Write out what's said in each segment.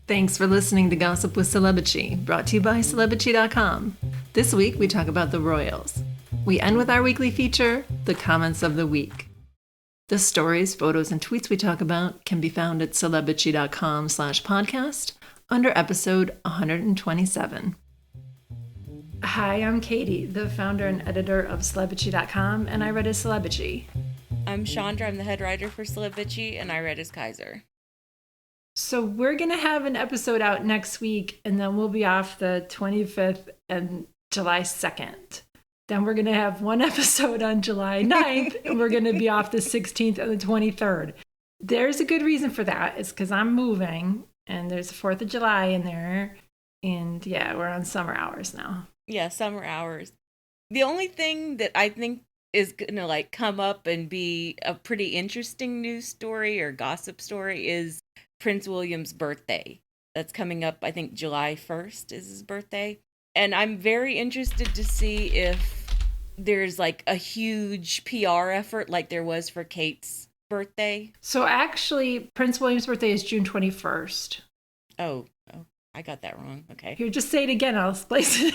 Thanks for listening to Gossip with Celebrity, brought to you by Celebrity.com. This week, we talk about the royals. We end with our weekly feature, the comments of the week. The stories, photos, and tweets we talk about can be found at Celebrity.com/podcast under episode 127. Hi, I'm Katie, the founder and editor of Celebrity.com, and I read as Celebrity. I'm Chandra, I'm the head writer for Celebrity, and I read as Kaiser. So we're going to have an episode out next week, and then we'll be off the 25th and July 2nd. Then we're going to have one episode on July 9th, and we're going to be off the 16th and the 23rd. There's a good reason for that. It's because I'm moving, and there's the 4th of July in there, and yeah, we're on summer hours now. Yeah, summer hours. The only thing that I think is going to come up and be a pretty interesting news story or gossip story is Prince William's birthday. That's coming up, I think July 1st is his birthday. And I'm very interested to see if there's a huge PR effort like there was for Kate's birthday. So actually, Prince William's birthday is June 21st. Oh, I got that wrong. Okay. Here, just say it again. I'll splice it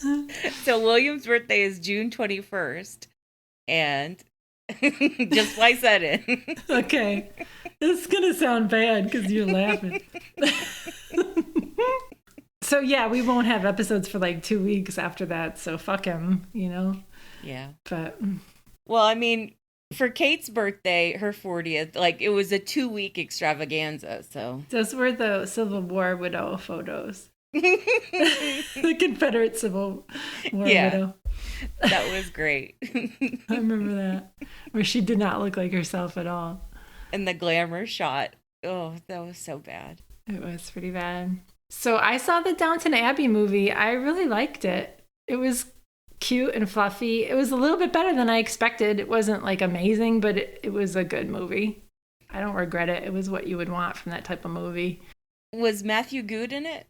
in. So William's birthday is June 21st. And just splice that in. Okay. This is going to sound bad because you're laughing. So yeah, we won't have episodes for 2 weeks after that. So fuck him, Yeah. But well, I mean, for Kate's birthday, her 40th, it was a 2-week extravaganza. So those were the Civil War widow photos. The Confederate Civil War widow. That was great. I remember that, where she did not look like herself at all. And the glamour shot. Oh, that was so bad. It was pretty bad. So I saw the Downton Abbey movie. I really liked it. It was cute and fluffy. It was a little bit better than I expected. It wasn't amazing, but it was a good movie. I don't regret it. It was what you would want from that type of movie. Was Matthew Good in it?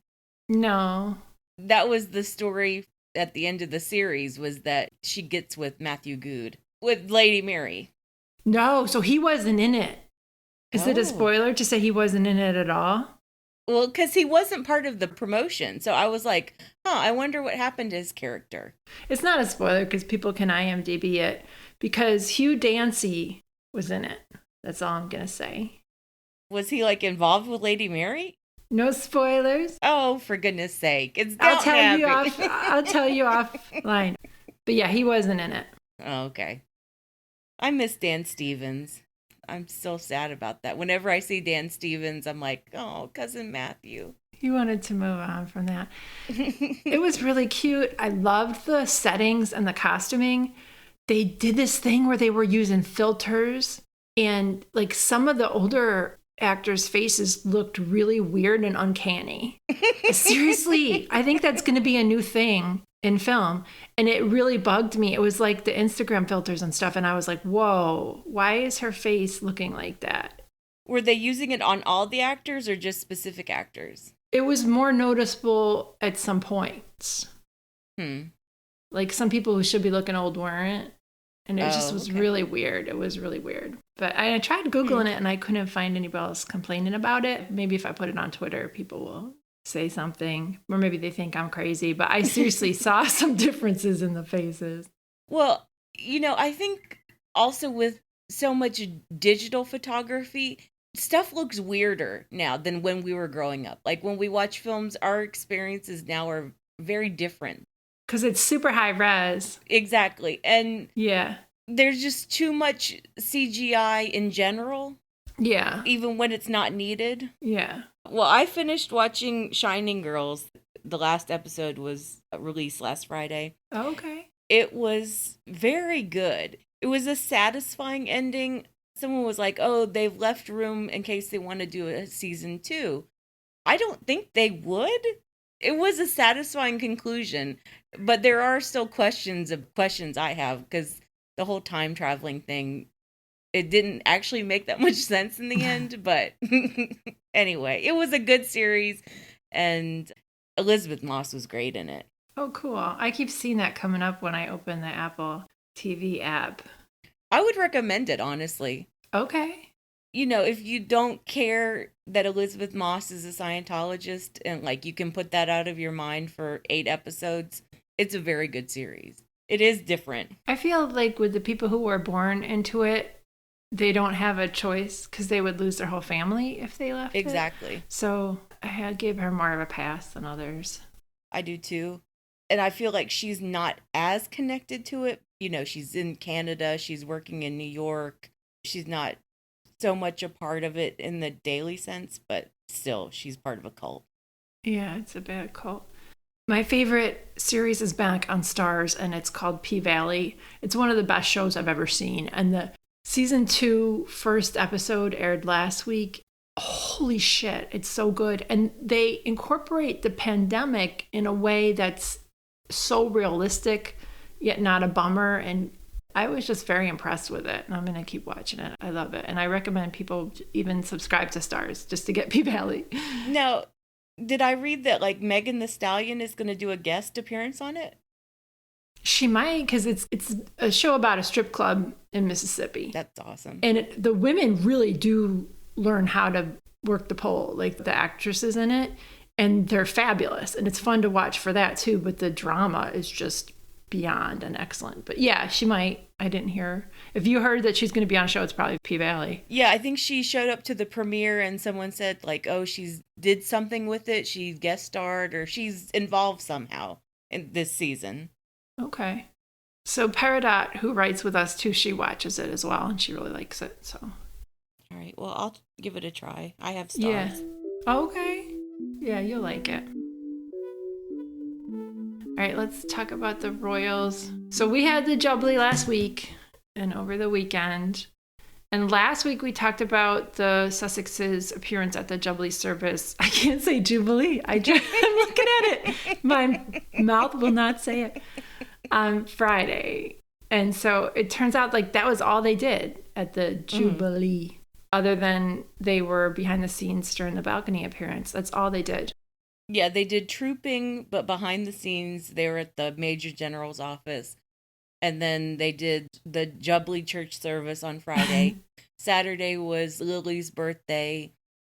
No. That was the story at the end of the series, was that she gets with Matthew Good, with Lady Mary. No, so he wasn't in it. Is it a spoiler to say he wasn't in it at all? Well, because he wasn't part of the promotion. So I was like, I wonder what happened to his character. It's not a spoiler because people can IMDb it, because Hugh Dancy was in it. That's all I'm going to say. Was he involved with Lady Mary? No spoilers. Oh, for goodness sake. It's Downton Abbey. I'll tell you offline. But yeah, he wasn't in it. Oh, okay. I miss Dan Stevens. I'm still sad about that. Whenever I see Dan Stevens, I'm like, oh, cousin Matthew. You wanted to move on from that. It was really cute. I loved the settings and the costuming. They did this thing where they were using filters, and some of the older actors' faces looked really weird and uncanny. Seriously, I think that's going to be a new thing in film, and it really bugged me. It was the Instagram filters and stuff, and I was like, whoa, why is her face looking like that? Were they using it on all the actors or just specific actors? It was more noticeable at some points. Some people who should be looking old weren't, and it just was really weird. It was really weird. But I tried Googling it, and I couldn't find anybody else complaining about it. Maybe if I put it on Twitter, people will say something, or maybe they think I'm crazy, but I seriously saw some differences in the faces. Well, I think also with so much digital photography, stuff looks weirder now than when we were growing up. When we watch films, our experiences now are very different. Because it's super high res. Exactly. And yeah, there's just too much CGI in general. Yeah. Even when it's not needed. Yeah. Well, I finished watching Shining Girls. The last episode was released last Friday. Oh, okay. It was very good. It was a satisfying ending. Someone was like, oh, they've left room in case they want to do a season 2. I don't think they would. It was a satisfying conclusion, but there are still questions I have, because the whole time traveling thing, it didn't actually make that much sense in the end. But anyway, it was a good series, and Elizabeth Moss was great in it. Oh, cool. I keep seeing that coming up when I open the Apple TV app. I would recommend it, honestly. Okay. if you don't care that Elizabeth Moss is a Scientologist and like you can put that out of your mind for 8 episodes, it's a very good series. It is different. I feel like with the people who were born into it, they don't have a choice because they would lose their whole family if they left Exactly. it. So I gave her more of a pass than others. I do too. And I feel like she's not as connected to it. She's in Canada. She's working in New York. She's not so much a part of it in the daily sense, but still, she's part of a cult. Yeah, it's a bad cult. My favorite series is back on Starz, and it's called P-Valley. It's one of the best shows I've ever seen. And the season 2 first episode aired last week. Holy shit, it's so good. And they incorporate the pandemic in a way that's so realistic, yet not a bummer. And I was just very impressed with it, and I'm going to keep watching it. I love it. And I recommend people even subscribe to Starz just to get P-Valley. Now, did I read that like Megan Thee Stallion is going to do a guest appearance on it? She might, because it's a show about a strip club in Mississippi. That's awesome. And the women really do learn how to work the pole, like the actresses in it. And they're fabulous. And it's fun to watch for that too. But the drama is just beyond and excellent. But yeah, she might. I didn't hear. If you heard that she's going to be on a show, it's probably P-Valley. Yeah, I think she showed up to the premiere and someone said like, oh, she's did something with it. She guest starred or she's involved somehow in this season. Okay. So Peridot, who writes with us too, she watches it as well. And she really likes it. So. All right. Well, I'll give it a try. I have Starz. Yeah. Okay. Yeah, you'll like it. All right, let's talk about the royals. So we had the Jubilee last week and over the weekend. And last week we talked about the Sussexes' appearance at the Jubilee service. I can't say Jubilee. I'm looking at it. My mouth will not say it. On Friday. And so it turns out like that was all they did at the Jubilee, other than they were behind the scenes during the balcony appearance. That's all they did. Yeah, they did trooping, but behind the scenes, they were at the Major General's office. And then they did the Jubilee church service on Friday. Saturday was Lily's birthday.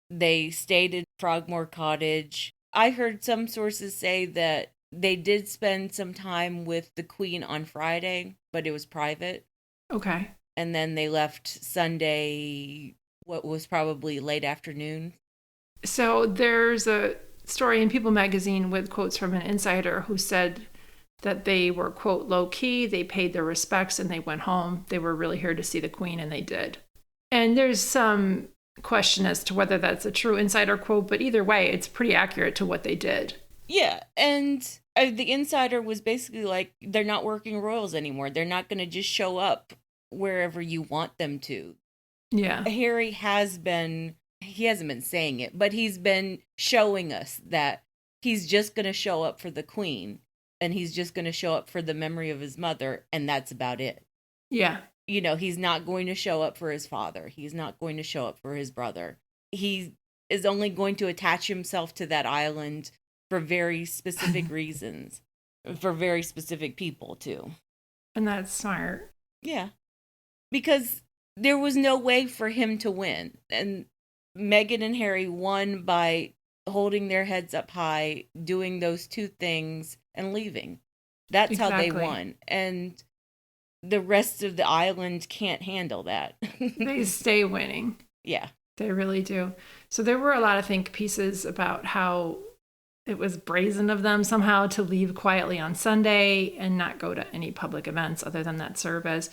They stayed at Frogmore Cottage. I heard some sources say that they did spend some time with the Queen on Friday, but it was private. Okay. And then they left Sunday, what was probably late afternoon. So there's a story in People magazine with quotes from an insider who said that they were, quote, low key, they paid their respects and they went home. They were really here to see the Queen, and they did. And there's some question as to whether that's a true insider quote, but either way, it's pretty accurate to what they did. Yeah, and the insider was basically like, they're not working royals anymore. They're not going to just show up wherever you want them to. Yeah. Harry hasn't been saying it, but he's been showing us that he's just going to show up for the Queen, and he's just going to show up for the memory of his mother, and that's about it. Yeah. He's not going to show up for his father. He's not going to show up for his brother. He is only going to attach himself to that island for very specific reasons, for very specific people, too. And that's smart. Yeah. Because there was no way for him to win. And Meghan and Harry won by holding their heads up high, doing those two things, and leaving. That's exactly how they won. And the rest of the island can't handle that. They stay winning. Yeah. They really do. So there were a lot of think pieces about how it was brazen of them somehow to leave quietly on Sunday and not go to any public events other than that service.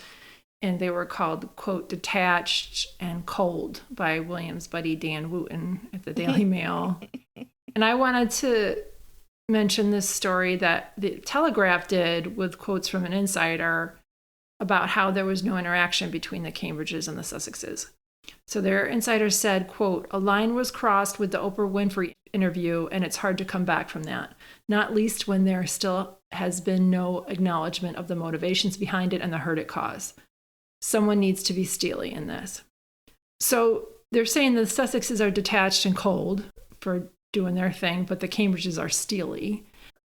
And they were called, quote, detached and cold by William's buddy Dan Wooten at the Daily Mail. And I wanted to mention this story that the Telegraph did with quotes from an insider about how there was no interaction between the Cambridges and the Sussexes. So their insider said, quote, a line was crossed with the Oprah Winfrey interview, and it's hard to come back from that, not least when there still has been no acknowledgement of the motivations behind it and the hurt it caused. Someone needs to be steely in this. So they're saying the Sussexes are detached and cold for doing their thing, but the Cambridges are steely.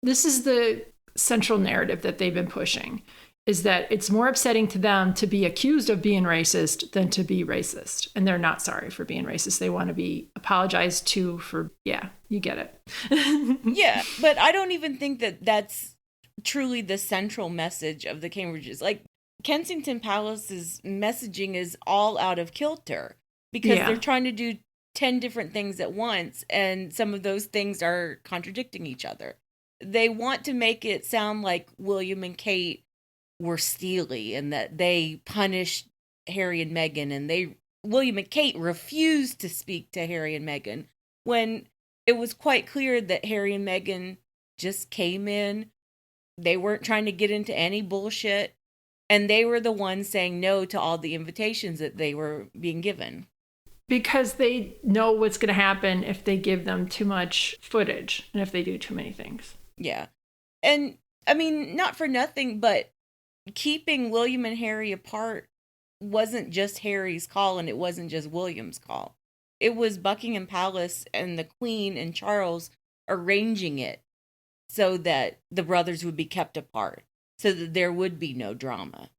This is the central narrative that they've been pushing. is that it's more upsetting to them to be accused of being racist than to be racist. And they're not sorry for being racist. They want to be apologized to for, yeah, you get it. Yeah, but I don't even think that that's truly the central message of the Cambridges. Like, Kensington Palace's messaging is all out of kilter because they're trying to do 10 different things at once, and some of those things are contradicting each other. They want to make it sound like William and Kate were steely and that they punished Harry and Meghan, and William and Kate refused to speak to Harry and Meghan, when it was quite clear that Harry and Meghan just came in. They weren't trying to get into any bullshit, and they were the ones saying no to all the invitations that they were being given. Because they know what's going to happen if they give them too much footage and if they do too many things. Yeah. And, I mean, not for nothing, but keeping William and Harry apart wasn't just Harry's call, and it wasn't just William's call. It was Buckingham Palace and the Queen and Charles arranging it so that the brothers would be kept apart, so that there would be no drama.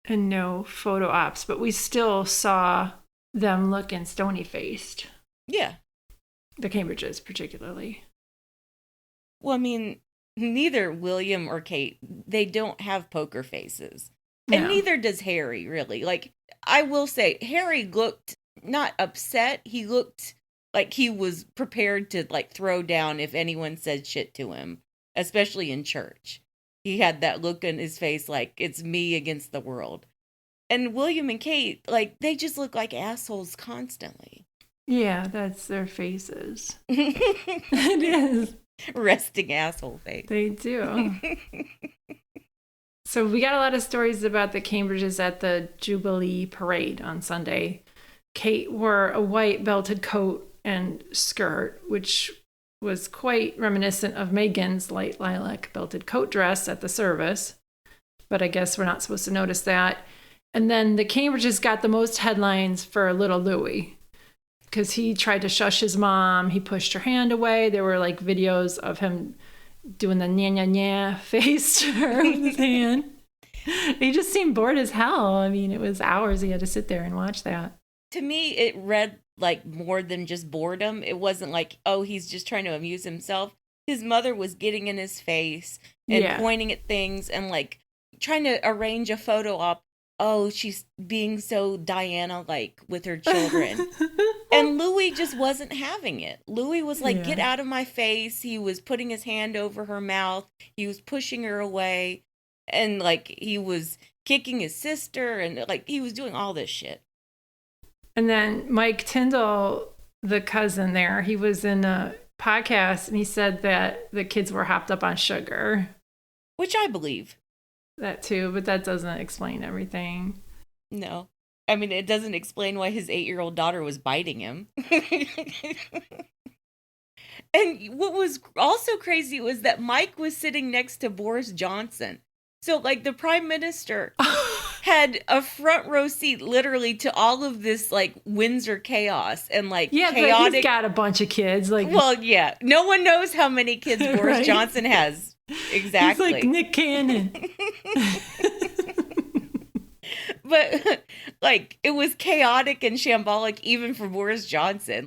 And no photo ops, but we still saw them looking stony-faced. Yeah. The Cambridges, particularly. Well, I mean, neither William or Kate, they don't have poker faces. And neither does Harry, really. Like, I will say, Harry looked not upset. He looked like he was prepared to, like, throw down if anyone said shit to him, especially in church. He had that look in his face like, it's me against the world. And William and Kate, like, they just look like assholes constantly. Yeah, that's their faces. It is. Resting asshole face. They do. So we got a lot of stories about the Cambridges at the Jubilee parade on Sunday. Kate wore a white belted coat and skirt, which was quite reminiscent of Meghan's light lilac belted coat dress at the service. But I guess we're not supposed to notice that. And then the Cambridges got the most headlines for little Louis, because he tried to shush his mom. He pushed her hand away. There were like videos of him doing the nya face to her with his hand. He just seemed bored as hell. I mean, it was hours he had to sit there and watch that. To me, it read like more than just boredom. It wasn't like, oh, he's just trying to amuse himself. His mother was getting in his face and pointing at things and like trying to arrange a photo op. Oh, she's being so Diana-like with her children. And Louis just wasn't having it. Louis was like, get out of my face. He was putting his hand over her mouth. He was pushing her away. And like, he was kicking his sister. And like, he was doing all this shit. And then Mike Tyndall, the cousin there, he was in a podcast and he said that the kids were hopped up on sugar. Which I believe. That too, but that doesn't explain everything. No. I mean, it doesn't explain why his 8-year-old daughter was biting him. And what was also crazy was that Mike was sitting next to Boris Johnson. So, like, the prime minister had a front row seat literally to all of this, like, Windsor chaos and, like, chaotic... Yeah, but he's got a bunch of kids. Like, well, yeah. No one knows how many kids Boris Johnson has. Exactly. He's like Nick Cannon. But, like, it was chaotic and shambolic even for Boris Johnson.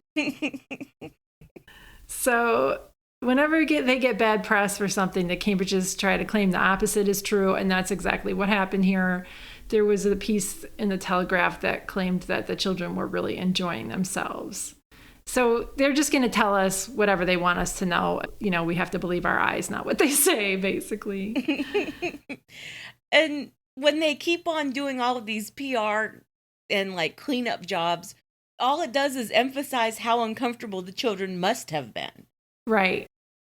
So, whenever they get bad press for something, the Cambridges try to claim the opposite is true, and that's exactly what happened here. There was a piece in the Telegraph that claimed that the children were really enjoying themselves. So they're just going to tell us whatever they want us to know. You know, we have to believe our eyes, not what they say, basically. And when they keep on doing all of these PR and like cleanup jobs, all it does is emphasize how uncomfortable the children must have been. Right.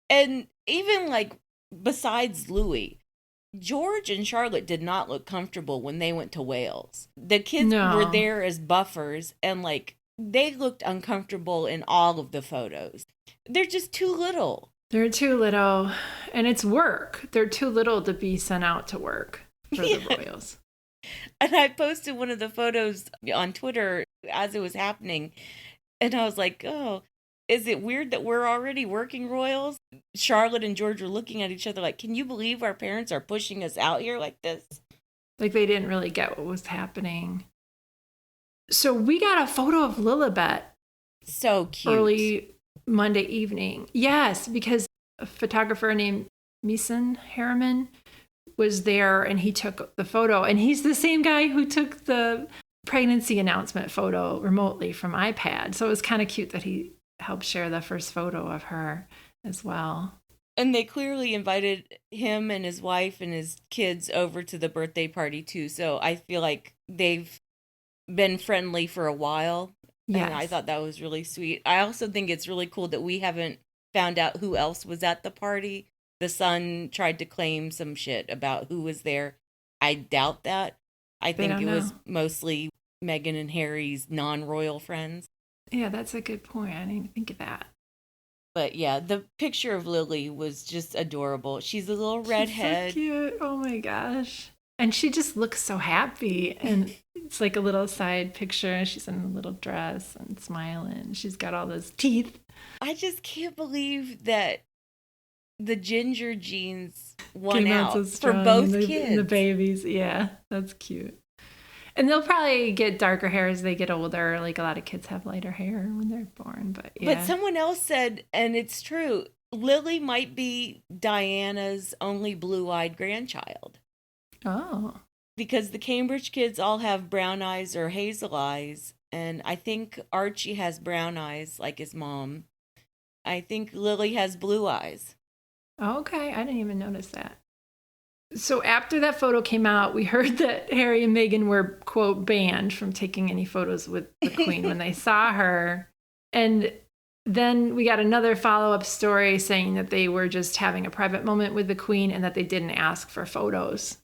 And even like besides Louis, George and Charlotte did not look comfortable when they went to Wales. The kids were there as buffers and like they looked uncomfortable in all of the photos. They're just too little. They're too little. And it's work. They're too little to be sent out to work for the royals. And I posted one of the photos on Twitter as it was happening. And I was like, oh, is it weird that we're already working royals? Charlotte and George are looking at each other like, can you believe our parents are pushing us out here like this? Like they didn't really get what was happening. So we got a photo of Lilibet. So cute. Early Monday evening. Yes, because a photographer named Meeson Harriman was there and he took the photo. And he's the same guy who took the pregnancy announcement photo remotely from iPad. So it was kind of cute that he helped share the first photo of her as well. And they clearly invited him and his wife and his kids over to the birthday party too. So I feel like they've been friendly for a while. Yes. And I thought that was really sweet. I also think it's really cool that we haven't found out who else was at the party. The Sun tried to claim some shit about who was there. I doubt that. I think it was mostly Meghan and Harry's non-royal friends. Yeah, that's a good point. I didn't even think of that. But yeah, the picture of Lily was just adorable. She's a little redhead. She's so cute. Oh my gosh. And she just looks so happy. And it's like a little side picture. She's in a little dress and smiling. She's got all those teeth. I just can't believe that the ginger genes won out for both kids. And the babies. Yeah, that's cute. And they'll probably get darker hair as they get older. Like a lot of kids have lighter hair when they're born. But yeah. But someone else said, and it's true, Lily might be Diana's only blue-eyed grandchild. Oh. Because the Cambridge kids all have brown eyes or hazel eyes. And I think Archie has brown eyes like his mom. I think Lily has blue eyes. Okay. I didn't even notice that. So after that photo came out, we heard that Harry and Meghan were, quote, banned from taking any photos with the Queen when they saw her. And then we got another follow-up story saying that they were just having a private moment with the Queen and that they didn't ask for photos.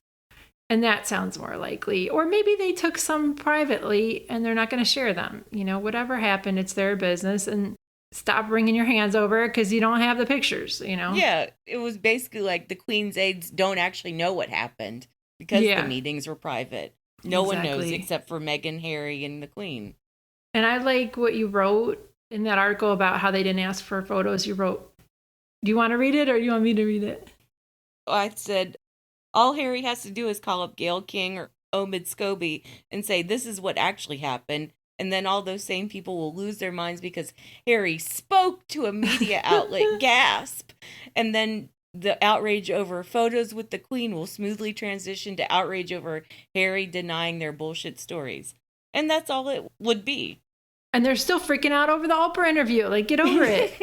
And that sounds more likely. Or maybe they took some privately and they're not going to share them. You know, whatever happened, it's their business. And stop wringing your hands over it because you don't have the pictures, you know? Yeah, it was basically like the Queen's aides don't actually know what happened because the meetings were private. No one knows except for Meghan, Harry, and the Queen. And I like what you wrote in that article about how they didn't ask for photos. You wrote, do you want to read it or do you want me to read it? I said, all Harry has to do is call up Gayle King or Omid Scobie and say, this is what actually happened. And then all those same people will lose their minds because Harry spoke to a media outlet, gasp. And then the outrage over photos with the Queen will smoothly transition to outrage over Harry denying their bullshit stories. And that's all it would be. And they're still freaking out over the Oprah interview. Like, get over it.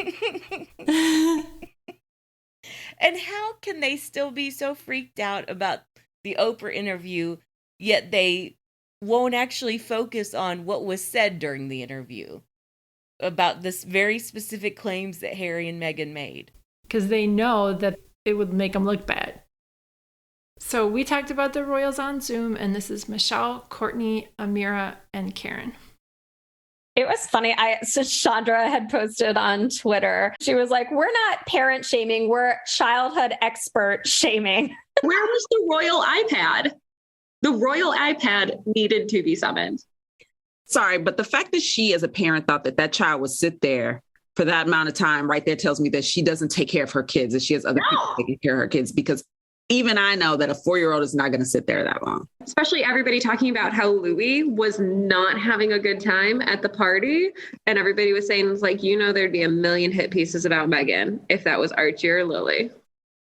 And how can they still be so freaked out about the Oprah interview, yet they won't actually focus on what was said during the interview about this very specific claims that Harry and Meghan made? Because they know that it would make them look bad. So we talked about the royals on Zoom, and this is Michelle, Courtney, Amira, and Karen. It was funny. So Chandra had posted on Twitter. She was like, we're not parent shaming. We're childhood expert shaming. Where was the royal iPad? The royal iPad needed to be summoned. Sorry, but the fact that she as a parent thought that that child would sit there for that amount of time right there tells me that she doesn't take care of her kids, that she has other people taking care of her kids, because even I know that a 4-year-old is not going to sit there that long. Especially everybody talking about how Louis was not having a good time at the party. And everybody was saying, it's like, you know, there'd be a million hit pieces about Meghan if that was Archie or Lily.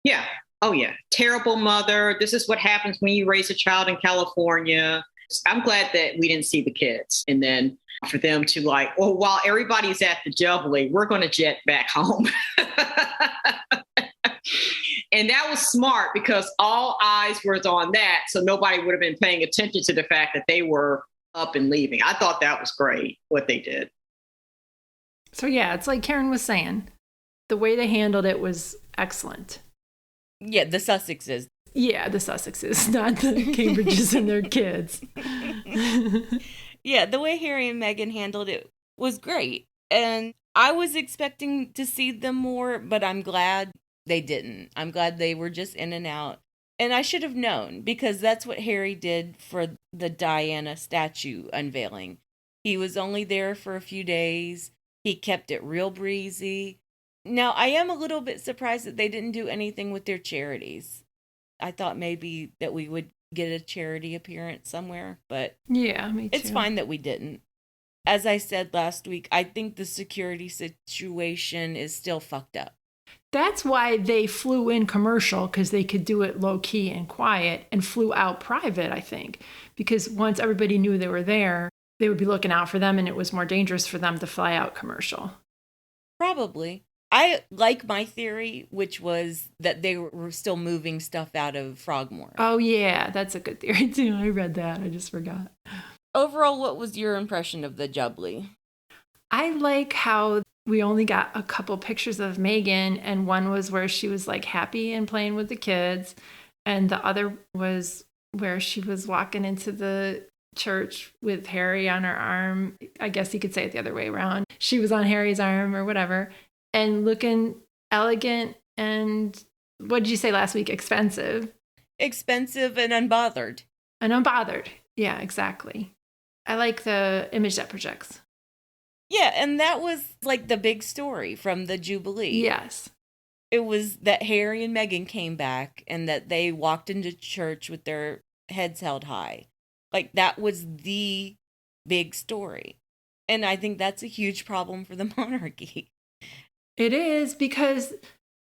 Yeah. Oh, yeah. Terrible mother. This is what happens when you raise a child in California. I'm glad that we didn't see the kids. And then for them to like, well, while everybody's at the Jubilee, we're going to jet back home. And that was smart because all eyes were on that. So nobody would have been paying attention to the fact that they were up and leaving. I thought that was great what they did. So yeah, it's like Karen was saying, the way they handled it was excellent. Yeah, the Sussexes. Yeah, the Sussexes, not the Cambridges and their kids. Yeah, the way Harry and Meghan handled it was great. And I was expecting to see them more, but I'm glad they didn't. I'm glad they were just in and out. And I should have known, because that's what Harry did for the Diana statue unveiling. He was only there for a few days. He kept it real breezy. Now, I am a little bit surprised that they didn't do anything with their charities. I thought maybe that we would get a charity appearance somewhere, but Yeah, me too. it's fine that we didn't. As I said last week, I think the security situation is still fucked up. That's why they flew in commercial, because they could do it low key and quiet, and flew out private, I think. Because once everybody knew they were there, they would be looking out for them, and it was more dangerous for them to fly out commercial. Probably. I like my theory, which was that they were still moving stuff out of Frogmore. Oh, yeah, that's a good theory, too. I read that. I just forgot. Overall, what was your impression of the Jubilee? I like how we only got a couple pictures of Meghan, and one was where she was like happy and playing with the kids, and the other was where she was walking into the church with Harry on her arm. I guess you could say it the other way around. She was on Harry's arm or whatever, and looking elegant and, what did you say last week? Expensive. Expensive and unbothered. And unbothered. Yeah, exactly. I like the image that projects. Yeah, and that was like the big story from the Jubilee. Yes. It was that Harry and Meghan came back and that they walked into church with their heads held high. Like, that was the big story. And I think that's a huge problem for the monarchy. It is, because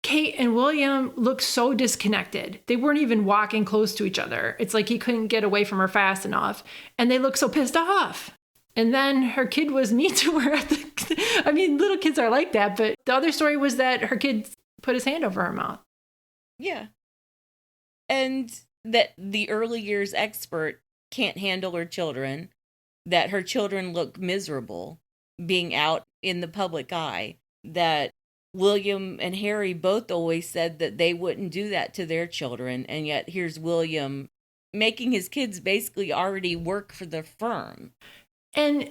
Kate and William look so disconnected. They weren't even walking close to each other. It's like he couldn't get away from her fast enough. And they look so pissed off. And then her kid was mean to her. I mean, little kids are like that. But the other story was that her kid put his hand over her mouth. Yeah. And that the early years expert can't handle her children. That her children look miserable being out in the public eye. That William and Harry both always said that they wouldn't do that to their children. And yet here's William making his kids basically already work for the firm. And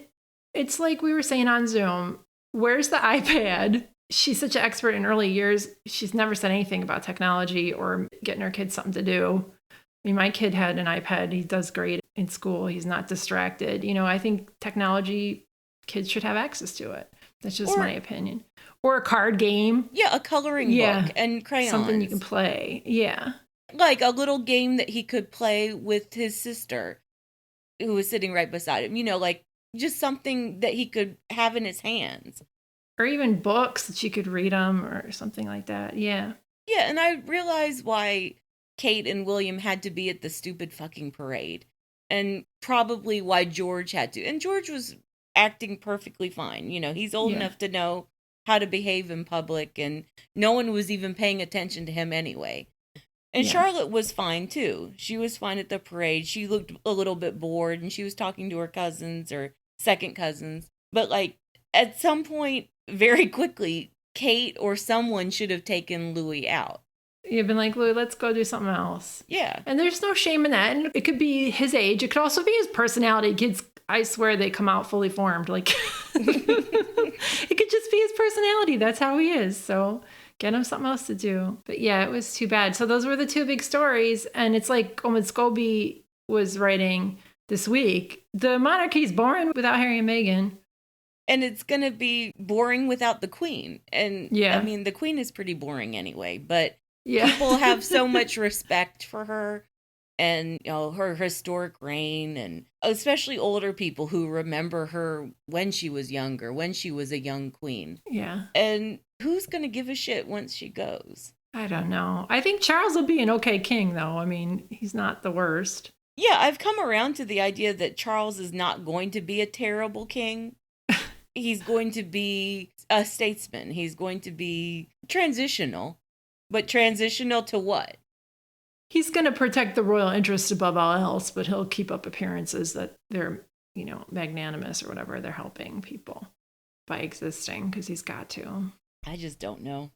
it's like we were saying on Zoom, where's the iPad? She's such an expert in early years. She's never said anything about technology or getting her kids something to do. I mean, my kid had an iPad. He does great in school. He's not distracted. You know, I think technology, kids should have access to it. That's just my opinion. Or a card game. Yeah, a coloring book and crayons. Something you can play. Yeah. Like a little game that he could play with his sister, who was sitting right beside him. You know, like just something that he could have in his hands. Or even books that she could read them or something like that. Yeah. Yeah, and I realize why Kate and William had to be at the stupid fucking parade. And probably why George had to. And George was acting perfectly fine. You know, he's old enough to know how to behave in public, and no one was even paying attention to him anyway. And Charlotte was fine too. She was fine at the parade. She looked a little bit bored, and she was talking to her cousins or second cousins. But like at some point, very quickly, Kate or someone should have taken Louis out. You've been like, Louis, let's go do something else. Yeah. And there's no shame in that. And it could be his age. It could also be his personality. Kids, I swear, they come out fully formed. Like, it could just be his personality. That's how he is. So get him something else to do. But yeah, it was too bad. So those were the two big stories. And it's like when Scobie was writing this week, the monarchy's boring without Harry and Meghan. And it's going to be boring without the Queen. And yeah. I mean, the Queen is pretty boring anyway, but people have so much respect for her and, you know, her historic reign, and especially older people who remember her when she was younger, when she was a young queen. Yeah. And who's going to give a shit once she goes? I don't know. I think Charles will be an okay king, though. I mean, he's not the worst. Yeah, I've come around to the idea that Charles is not going to be a terrible king. He's going to be a statesman. He's going to be transitional. But transitional to what? He's going to protect the royal interest above all else, but he'll keep up appearances that they're, you know, magnanimous or whatever. They're helping people by existing because he's got to. I just don't know.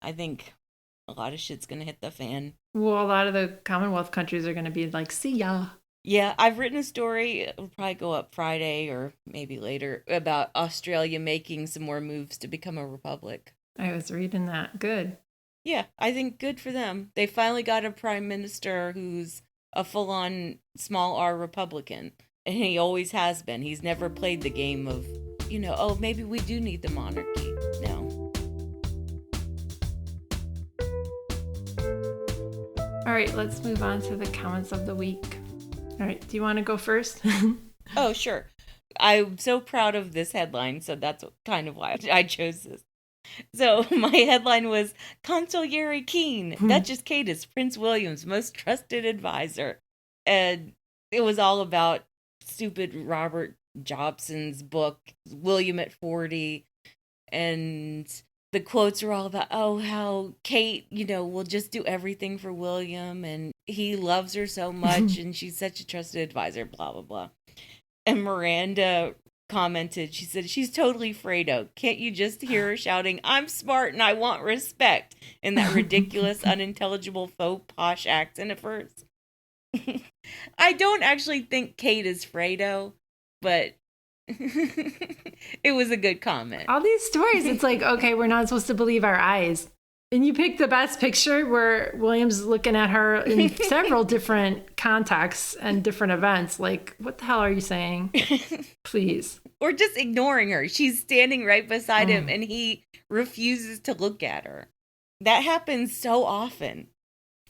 I think a lot of shit's going to hit the fan. Well, a lot of the Commonwealth countries are going to be like, see ya. Yeah, I've written a story, it'll probably go up Friday or maybe later, about Australia making some more moves to become a republic. I was reading that. Good. Yeah, I think good for them. They finally got a prime minister who's a full-on small R Republican. And he always has been. He's never played the game of, you know, oh, maybe we do need the monarchy. No. All All right, let's move on to the comments of the week. All right, do you want to go first? Oh, sure. I'm so proud of this headline, so that's kind of why I chose this. So my headline was Consigliere Keene, Duchess Kate is Prince William's most trusted advisor. And it was all about stupid Robert Jobson's book, William at 40. And the quotes were all about, oh, how Kate, will just do everything for William. And he loves her so much. And she's such a trusted advisor, blah, blah, blah. And Miranda commented, she said, she's totally Fredo. Can't you just hear her shouting, I'm smart and I want respect, in that ridiculous, unintelligible, faux posh accent at first? I don't actually think Kate is Fredo, but it was a good comment. All these stories, it's like, okay, we're not supposed to believe our eyes. And you picked the best picture where William's looking at her in several different contexts and different events. Like, what the hell are you saying? Please. Or just ignoring her. She's standing right beside him and he refuses to look at her. That happens so often.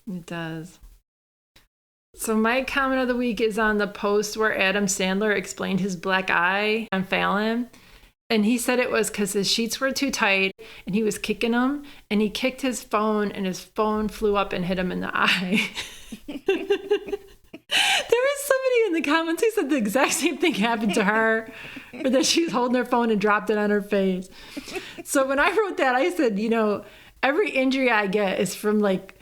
It does. So my comment of the week is on the post where Adam Sandler explained his black eye on Fallon. And he said it was because his sheets were too tight and he was kicking them. And he kicked his phone and his phone flew up and hit him in the eye. There was somebody in the comments who said the exact same thing happened to her. Or that she was holding her phone and dropped it on her face. So when I wrote that, I said, every injury I get is from like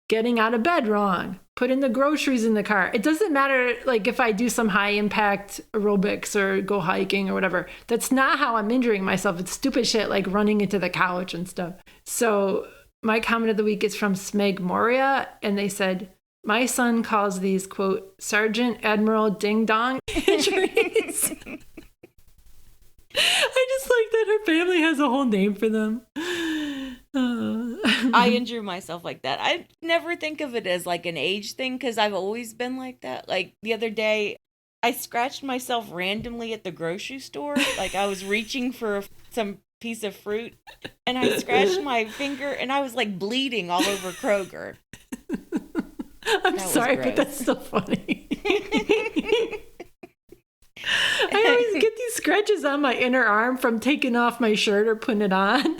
getting out of bed wrong, putting the groceries in the car. It doesn't matter like if I do some high impact aerobics or go hiking or whatever. That's not how I'm injuring myself. It's stupid shit like running into the couch and stuff. So my comment of the week is from Smeg Moria, and they said, my son calls these, quote, Sergeant Admiral Ding Dong injuries. I just like that her family has a whole name for them. I injure myself like that. I never think of it as like an age thing because I've always been like that. Like the other day, I scratched myself randomly at the grocery store. Like I was reaching for some piece of fruit and I scratched my finger and I was like bleeding all over Kroger. I'm sorry, but that's so funny. I always get these scratches on my inner arm from taking off my shirt or putting it on.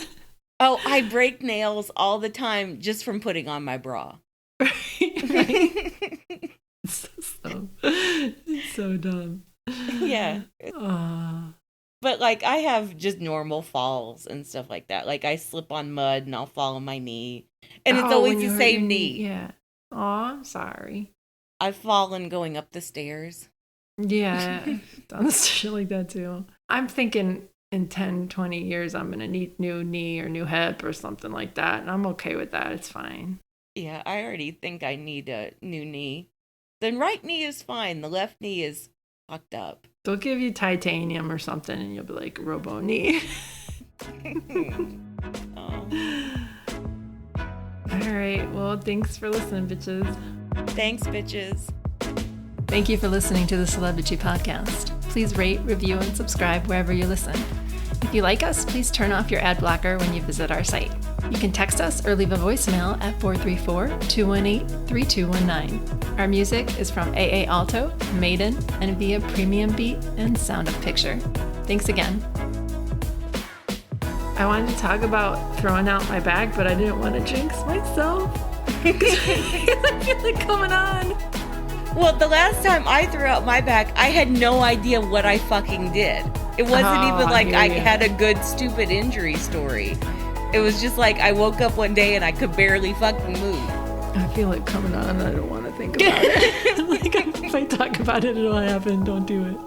Oh, I break nails all the time just from putting on my bra. Right. It's so dumb. Yeah. But like I have just normal falls and stuff like that. Like I slip on mud and I'll fall on my knee. And it's always the same knee. Yeah. Oh, I'm sorry. I've fallen going up the stairs. Yeah. Done shit like that too. I'm thinking in 10, 20 years, I'm going to need new knee or new hip or something like that. And I'm okay with that. It's fine. Yeah, I already think I need a new knee. The right knee is fine. The left knee is fucked up. They'll give you titanium or something and you'll be like, robo knee. Oh. All right. Well, thanks for listening, bitches. Thanks, bitches. Thank you for listening to the Celebrity Podcast. Please rate, review, and subscribe wherever you listen. If you like us, please turn off your ad blocker when you visit our site. You can text us or leave a voicemail at 434-218-3219. Our music is from AA Alto, Maiden, and via Premium Beat and Sound of Picture. Thanks again. I wanted to talk about throwing out my bag, but I didn't want to jinx myself. I feel like coming on. Well, the last time I threw out my bag, I had no idea what I fucking did. It wasn't even like I had a good stupid injury story. It was just like I woke up one day and I could barely fucking move. I feel like coming on and I don't want to think about it. Like if I talk about it, it'll happen. Don't do it.